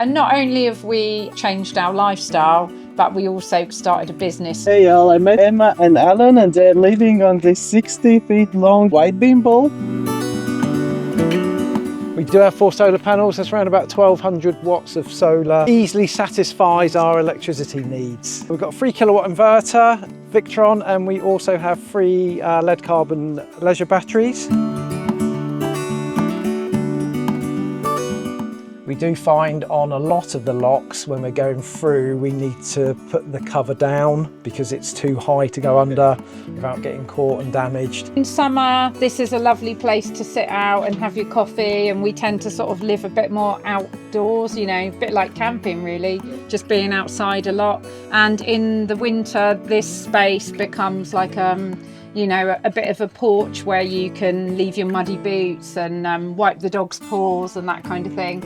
And not only have we changed our lifestyle, but we also started a business. Hey y'all, I met Emma and Alan and they're living on this 60 feet long wide beam bulb. We do have 4 solar panels. That's around about 1200 watts of solar. Easily satisfies our electricity needs. We've got a 3 kilowatt inverter, Victron, and we also have 3 lead carbon leisure batteries. We do find on a lot of the locks when we're going through we need to put the cover down because it's too high to go under without getting caught and damaged. In summer, this is a lovely place to sit out and have your coffee, and we tend to sort of live a bit more outdoors, you know, a bit like camping really, just being outside a lot. And in the winter, this space becomes like you know, a bit of a porch where you can leave your muddy boots and wipe the dog's paws and that kind of thing.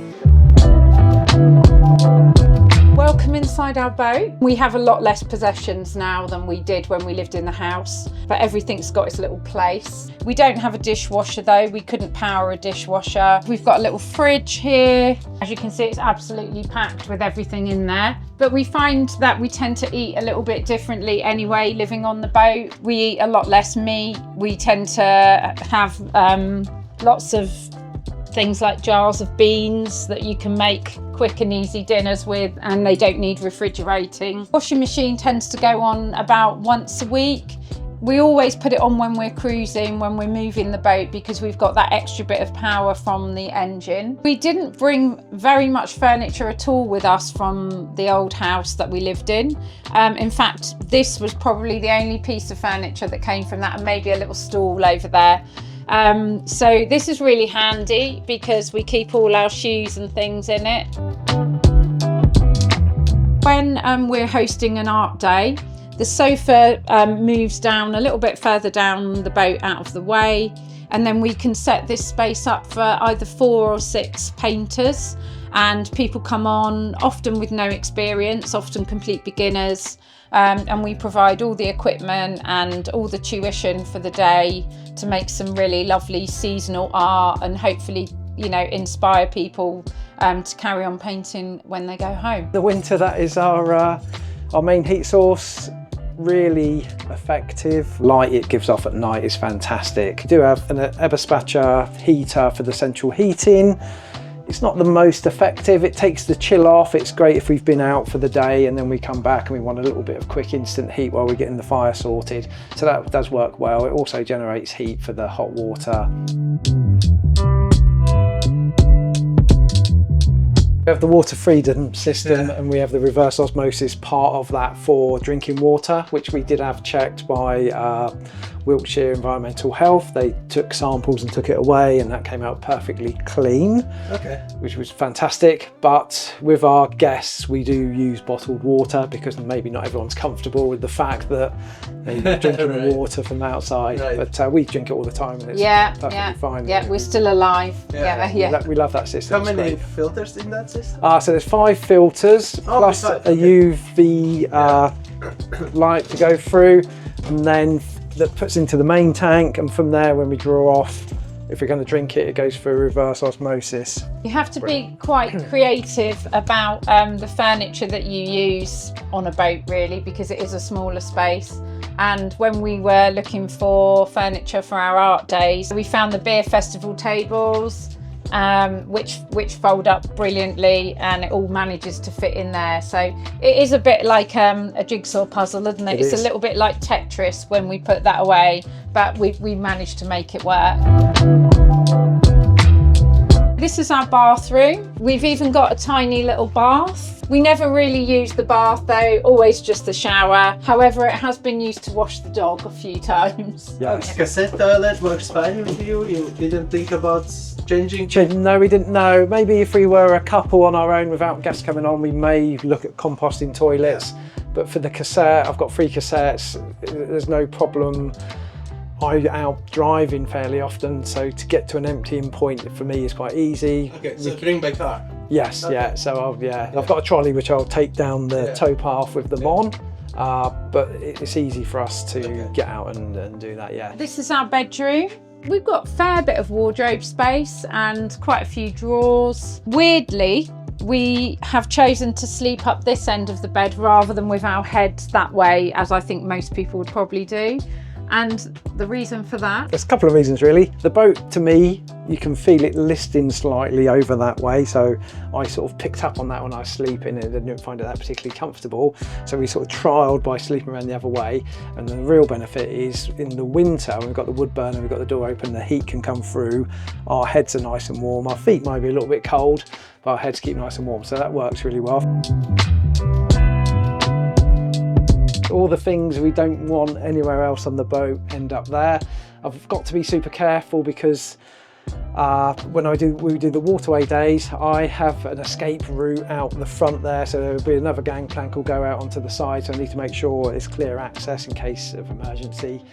Welcome inside our boat. We have a lot less possessions now than we did when we lived in the house, but everything's got its little place. We don't have a dishwasher though. We couldn't power a dishwasher. We've got a little fridge here. As you can see, it's absolutely packed with everything in there. But we find that we tend to eat a little bit differently anyway, living on the boat. We eat a lot less meat. We tend to have lots of things like jars of beans that you can make quick and easy dinners with, and they don't need refrigerating. Washing machine tends to go on about once a week. We always put it on when we're cruising, when we're moving the boat, because we've got that extra bit of power from the engine. We didn't bring very much furniture at all with us from the old house that we lived in. In fact, this was probably the only piece of furniture that came from that, and maybe a little stool over there. So this is really handy because we keep all our shoes and things in it. When we're hosting an art day, the sofa moves down a little bit further down the boat out of the way, and then we can set this space up for either 4 or 6 painters, and people come on, often with no experience, often complete beginners, and we provide all the equipment and all the tuition for the day to make some really lovely seasonal art and hopefully, you know, inspire people to carry on painting when they go home. The winter, that is our main heat source. Really effective. Light it gives off at night is fantastic. We do have an Eberspacher heater for the central heating. It's not the most effective. It takes the chill off. It's great if we've been out for the day and then we come back and we want a little bit of quick instant heat while we're getting the fire sorted. So that does work well. It also generates heat for the hot water. We have the water freedom system, and we have the reverse osmosis part of that for drinking water, which we did have checked by Wiltshire Environmental Health. They took samples and took it away, and that came out perfectly clean, which was fantastic. But with our guests, we do use bottled water because maybe not everyone's comfortable with the fact that they're drinking Right. water from outside. Right. But we drink it all the time, and it's perfectly fine. Yeah, we're still alive. We love that system. How many filters in that system? So there's 5 filters plus besides, a UV light to go through, and then that puts into the main tank, and from there when we draw off, if we're going to drink it, it goes through reverse osmosis. You have to be quite creative about the furniture that you use on a boat really, because it is a smaller space. And when we were looking for furniture for our art days, we found the beer festival tables, which fold up brilliantly, and it all manages to fit in there. So it is a bit like a jigsaw puzzle, isn't it? It's a little bit like Tetris when we put that away, but we managed to make it work. This is our bathroom. We've even got a tiny little bath. We never really use the bath though, always just the shower. However, it has been used to wash the dog a few times. Yes. Cassette toilet works fine with you? You didn't think about changing? No, we didn't know. Maybe if we were a couple on our own without guests coming on, we may look at composting toilets. But for the cassette, I've got 3 cassettes. There's no problem. I'm out driving fairly often, so to get to an emptying point for me is quite easy. Okay, so bring by car? Yes, yeah. So I've got a trolley which I'll take down the tow path with them on. But it's easy for us to get out and do that, yeah. This is our bedroom. We've got a fair bit of wardrobe space and quite a few drawers. Weirdly, We have chosen to sleep up this end of the bed rather than with our heads that way, as I think most people would probably do. And the reason for that? There's a couple of reasons really. The boat, to me, you can feel it listing slightly over that way. So I sort of picked up on that when I was sleeping and didn't find it that particularly comfortable. So we sort of trialled by sleeping around the other way. And the real benefit is in the winter, when we've got the wood burner, we've got the door open, the heat can come through. Our heads are nice and warm. Our feet might be a little bit cold, but our heads keep nice and warm. So that works really well. All the things we don't want anywhere else on the boat end up there. I've got to be super careful because when we do the waterway days, I have an escape route out the front there, so there'll be another gangplank will go out onto the side, so I need to make sure it's clear access in case of emergency.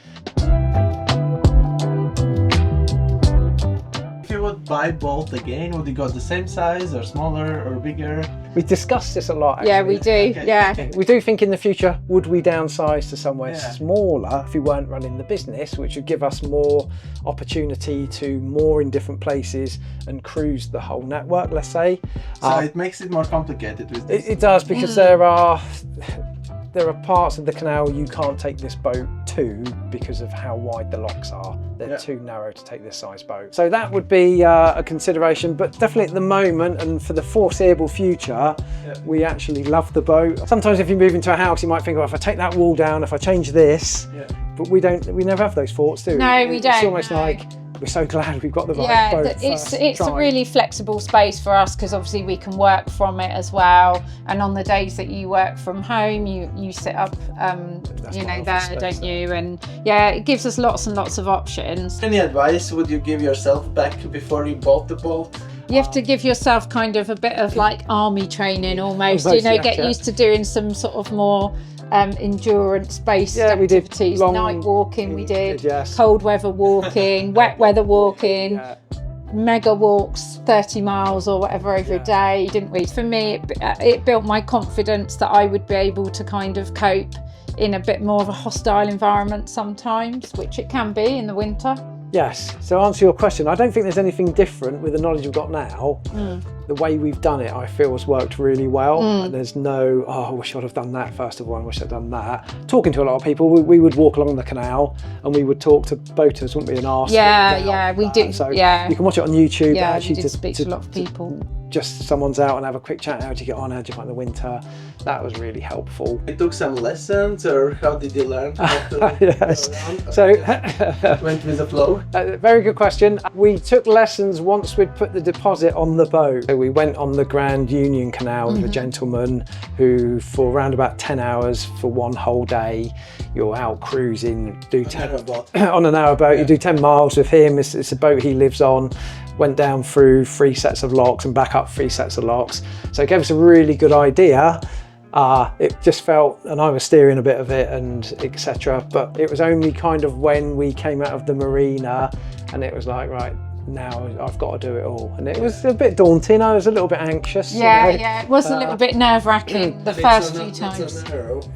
If you would buy both again, would you go the same size or smaller or bigger? We discussed this a lot, actually. Yeah, we do. Okay. Yeah. We do think in the future, would we downsize to somewhere smaller if we weren't running the business, which would give us more opportunity to more in different places and cruise the whole network, let's say. So it makes it more complicated with this. It does, because there are parts of the canal you can't take this boat to because of how wide the locks are. They're too narrow to take this size boat. So that would be a consideration, but definitely at the moment and for the foreseeable future, we actually love the boat. Sometimes if you move into a house, you might think, well, if I take that wall down, if I change this, but we never have those thoughts, do we? No, we don't. It's almost no. like, we're so glad we've got the right boat. It's a really flexible space for us because obviously we can work from it as well. And on the days that you work from home, you sit up, there, don't you? And yeah, it gives us lots and lots of options. Any advice would you give yourself back before you bought the boat? You have to give yourself kind of a bit of like army training almost, get used to doing some sort of more endurance-based activities. Night walking we did, cold weather walking, wet weather walking, mega walks, 30 miles or whatever over a day, didn't we? For me, it built my confidence that I would be able to kind of cope in a bit more of a hostile environment sometimes, which it can be in the winter. Yes, so to answer your question, I don't think there's anything different with the knowledge we've got now. The way we've done it, I feel, has worked really well. And there's no, oh, I wish I'd have done that first of all, I wish I'd done that. Talking to a lot of people, we would walk along the canal and we would talk to boaters, wouldn't we, and ask. We do. So you can watch it on YouTube. Yeah, actually we did speak to a lot of people. Just someone's out and have a quick chat. How do you get on? How do you find the winter? That was really helpful. You took some lessons, or how did you learn how to yes. So went with the flow. Very good question. We took lessons once we'd put the deposit on the boat. So we went on the Grand Union Canal with a gentleman who, for around about 10 hours for one whole day, you're out cruising, do 10 on a narrow boat. You do 10 miles with him. It's a boat he lives on. Went down through 3 sets of locks and back up 3 sets of locks. So it gave us a really good idea. It just felt, and I was steering a bit of it and etc. But it was only kind of when we came out of the marina and it was like, right, now I've got to do it all. And it was a bit daunting. I was a little bit anxious. It was a little bit nerve-wracking the first few times.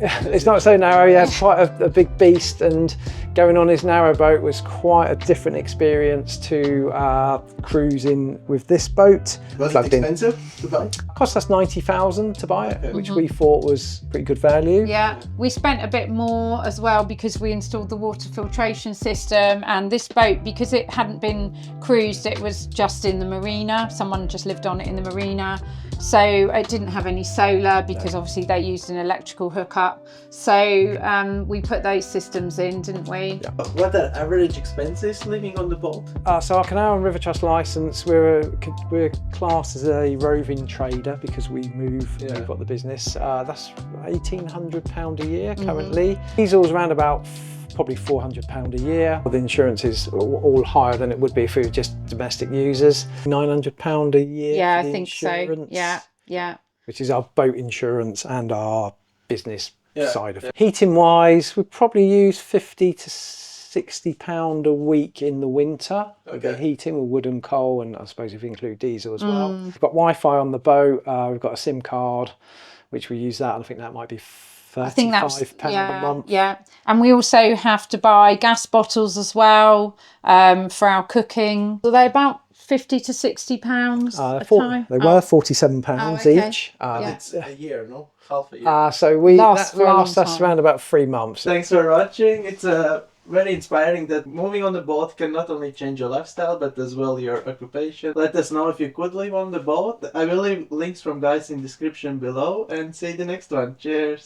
It's not so narrow, it's quite a big beast, and going on his narrow boat was quite a different experience to cruising with this boat. Was it expensive to buy? It cost us 90,000 to buy it, which we thought was pretty good value. Yeah, we spent a bit more as well because we installed the water filtration system, and this boat, because it hadn't been cruised, it was just in the marina. Someone just lived on it in the marina. So it didn't have any solar because obviously they used an electrical hookup. So we put those systems in, didn't we? Yeah. What are average expenses living on the boat? So our Canal and River Trust licence, we're classed as a roving trader because we move and we've got the business. That's £1,800 a year currently. Diesel's around about probably £400 a year. The insurance is all higher than it would be if we were just domestic users. £900 a year. Yeah, for the I think insurance, so. Yeah. Which is our boat insurance and our business side of it. Heating wise, we probably use £50 to £60 a week in the winter. The heating with wood and coal, and I suppose if you include diesel as well. We've got Wi-Fi on the boat. We've got a SIM card, which we use that, and I think that might be £35 a month. Yeah, and we also have to buy gas bottles as well for our cooking. So they're about 50 to 60 pounds a They time? were £47 okay. each. Yeah. It's a year, no? Half a year. So Lasts that for a long lasts us time. around about 3 months. Thanks for watching. It's very inspiring that moving on the boat can not only change your lifestyle but as well your occupation. Let us know if you could live on the boat. I will leave links from guys in description below, and see you the next one. Cheers.